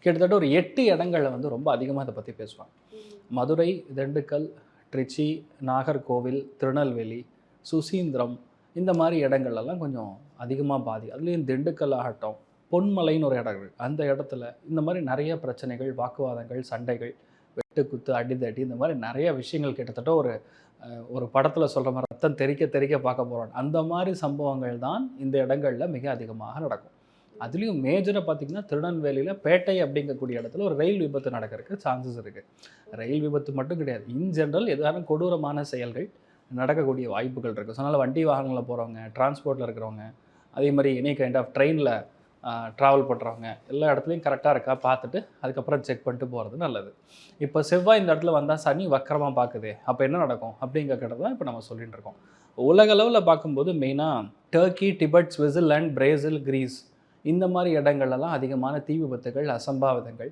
கிட்டத்தட்ட ஒரு 8 இடங்கள்ல வந்து ரொம்ப அதிகமா இத பத்தி பேசுவாங்க. மதுரை, திண்டுக்கல், திருச்சி, நாகர்கோவில், திருநெல்வேலி, சுசீந்திரம் இந்த மாரி இடங்கள்லலாம் கொஞ்சம் அதிகமா அதுலேயும் திண்டுக்கல் ஆகட்டும், பொன்மலைன்னு ஒரு இடம் இருக்கு. அந்த இடத்துல இந்த மாரி நெறைய பிரச்சனைகள், வாக்குவாதங்கள், சண்டைகள், வெட்டுக்குத்து, அடிதடி இந்த மாரி நெறைய விஷயங்கள் கிட்டத்தட்ட ஒரு ஒரு படத்துல சொல்ற மாரி ரத்தம் தெறிக்க தெறிக்க பார்க்க போறோம். அந்த மாரி சம்பவங்கள் தான் இந்த இடங்கள்ல மிக அதிகமாக நடக்கும். அதுலயும் மேஜரா பார்த்தீங்கன்னா, திருநெல்வேலியில பேட்டை அப்படிங்கக்கூடிய இடத்துல ஒரு ரயில் விபத்து நடக்கறதுக்கு சான்சஸ் இருக்கு. ரயில் விபத்து மட்டும் கிடையாது. இன் ஜெனரல் ஏதானும் கொடூரமான செயல்கள் நடக்கக்கூடிய வாய்ப்புகள் இருக்கு. ஸோ அதனால வண்டி வாகனங்கள்ல போறவங்க, டிரான்ஸ்போர்ட்ல இருக்கிறவங்க, அதே மாரி எனி கைண்ட் ஆஃப் ட்ரெயின்ல ட்ராவல் பண்றவங்க, எல்லா இடத்துலயும் கரெக்ட்டா இருக்கா பார்த்துட்டு, அதுக்கப்புறம் செக் பண்ணிட்டு போறது நல்லது. இப்ப செவ்வாய் இந்த இடத்துல வந்தா சனி வக்கரமா பார்க்குதே, அப்ப என்ன நடக்கும்? அப்படிங்கிறத தான் இப்ப நம்ம சொல்லிட்டு இருக்கோம். உலக அளவுல பார்க்கும்போது மெயினா Turkey, Tibet, Switzerland, Brazil, Greece இந்த மாரி இடங்கள்லலாம் அதிகமான தீ விபத்துகள், அசம்பாவிதங்கள்